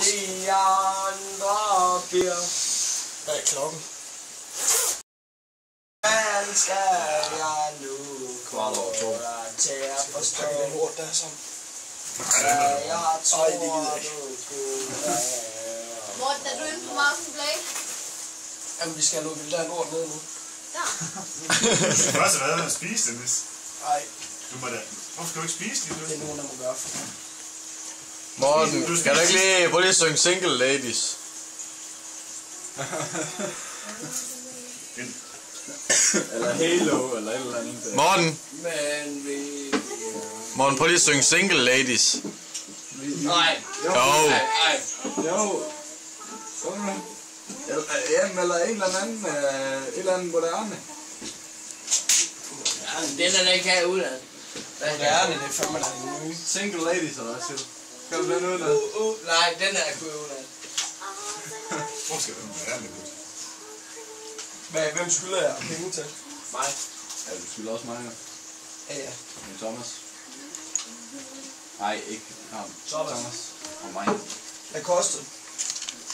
De andre piger. Hvad er klokken? Hvad skal jeg nu Kvart over to. til at forstå? Pakke den lort der sammen. Hvad jeg tror, Ej, det gider jeg ikke. du kunne være. Morten, er du inde på Mountain Blade? Jamen, vi skal lukke det der lort ned nu. Ja. Du skal først have været med at spise det, hvis... Nej, Du må da... Hvorfor skal du ikke spise det? det er nogen, der må gøre for mig. Morten, kan du ikke lige prøve lige at synge Single Ladies? Eller Halo, eller et eller andet. Morten, Men vi... Morten, prøv lige at synge Single Ladies. Nej. Jo. Nej. Jo. Jamen, eller en eller anden, et eller andet moderne. Den er da ikke her udlandet. Moderne, det er fandme der en nye. Single ladies, eller hvad siger du? Kan du den ud af? Nej, den er kun udlandet. Hvor skal den være lidt? Hvem skylder jeg penge til? Nej. Ja, du skylder også mig, ja. Ja. Men Thomas. Nej, ikke ham. Thomas. Og mig. Hvad kostede?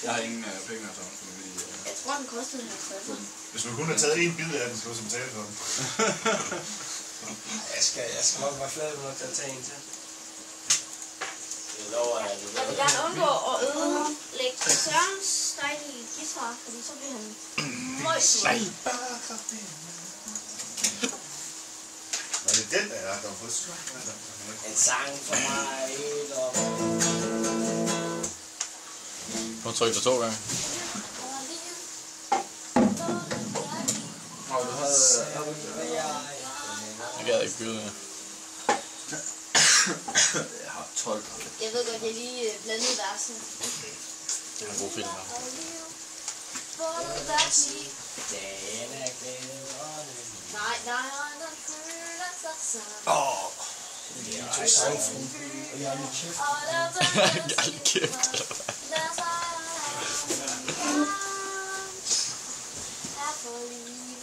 Jeg har ingen penge af Thomas, fordi Jeg tror, den kostede 50. Hvis du kun har taget en bid af den, skal du så betale for den. Jeg skal nok være flad nok til at tage en til. Det lover jeg, det Jeg vil gerne undgå at ødelægge Sørens dejlige guitar, fordi så bliver han møjsur. Nå, det er den, der er der har fået svagt. En sang for mig. Prøv at trykke dig 2 gange. du havde... Jeg gad ikke byde med. Jeg har 12. Jeg ved godt, jeg lige blandede versen. Det er en god film her. Nej, den føler sig sammen. De to sangfru. Og jeg har lige kæft. Hold kæft, eller hvad?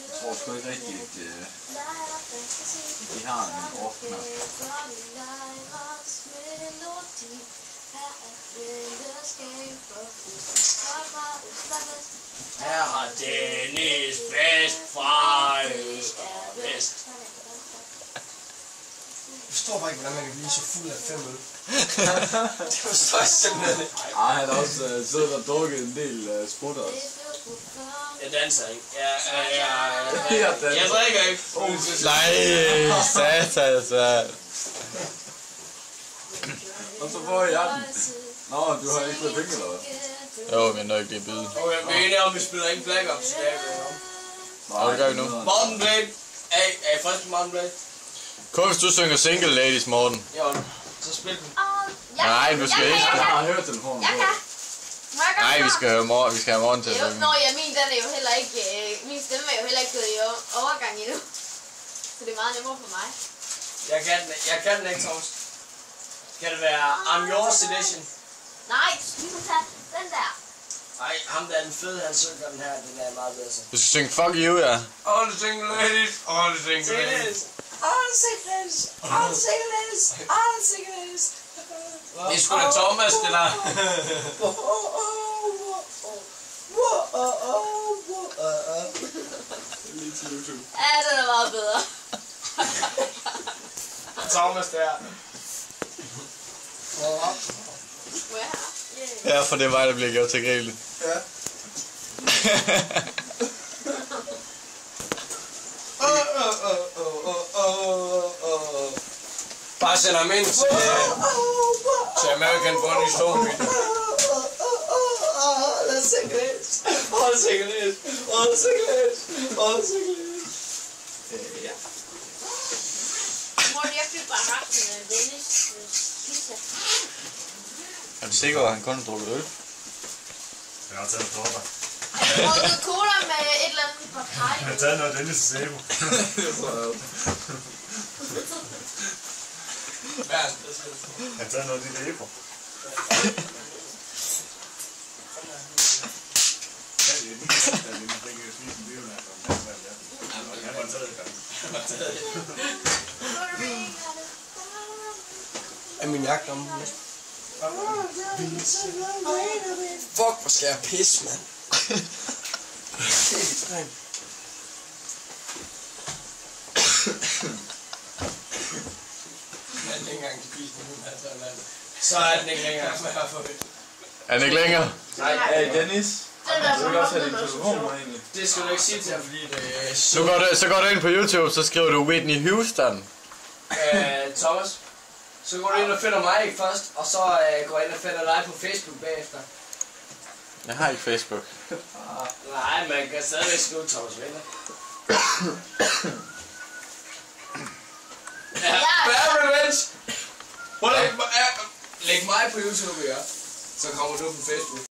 Jeg tror sgu ikke rigtigt, at de har en off-knap. Her har Dennis bedst fra øst og vest. Jeg forstår bare ikke, hvordan man kan blive så fuld af 5 øl. Det forstår jeg simpelthen ikke. Ej, han har også siddet og drukket en del sprutter også. Jeg danser ikke. Jeg drikker ikke. Nej, satan, så. Og så får jeg den. Nå, du har ikke fået penge, eller hvad? Jo, men når ikke det er byde. Okay, vi er enige om, vi spiller ikke Black Ops. Og det gør vi nu. Mountain Blade. Er I frisk på Mountain Blade? Kun hvis du synger Single Ladies, Morten. Jo, så spil den. Nej, du skal ikke. Jeg har hørt telefonen Jeg på. kan. Nej, vi skal have morgen til at synge. Nå, ja, min den er jo heller ikke, min stemme er jo heller ikke gået i overgang endnu. Så det er meget nemmere for mig. Jeg kan den ikke, Thomas. Kan det være I'm Yours Edition? Nej, vi må tage den der. Nej, ham der er den fede, han synger den her, den er meget bedre. Du skal synge Fuck You, ja. All the single ladies, all the single ladies. All the single ladies, all the single ladies, all the single ladies. Det er sgu da Thomas, det der. Ja, den er meget bedre. Thomas der. Ja, for det er mig, der bliver gjort til grillet. Ja. Bare send ham ind til American Funny Story. All the cigarettes. All the cigarettes. All the cigarettes. All the cigarettes. Ja. Morten, jeg fik bare haft en Dennis pizza. Er du sikker, at han kun har drukket øl? Jeg har taget dropper. Jeg har drukket cola med et eller andet fra Kaj. Jeg har taget noget Dennis' Sabo. Hvad er det? Jeg har taget noget lille æbler. Er min jakke om? Fuck, hvor skal jeg pisse, mand. Så er den ikke længere. Er den ikke længere? Nej, hey Dennis. Den der Du vil også have din på telefon med egentlig. Det skal du ikke sige til ham, fordi det er Så går du ind på YouTube, så skriver du Whitney Houston. Thomas. Så går du ind og finder mig først, og så går jeg ind og finder dig på Facebook bagefter. Jeg har ikke Facebook. Nej, man kan stadigvæk skrive Thomas Venner. Ja, Bad Revenge! Læg mig på YouTube, ja. Så kommer du på Facebook.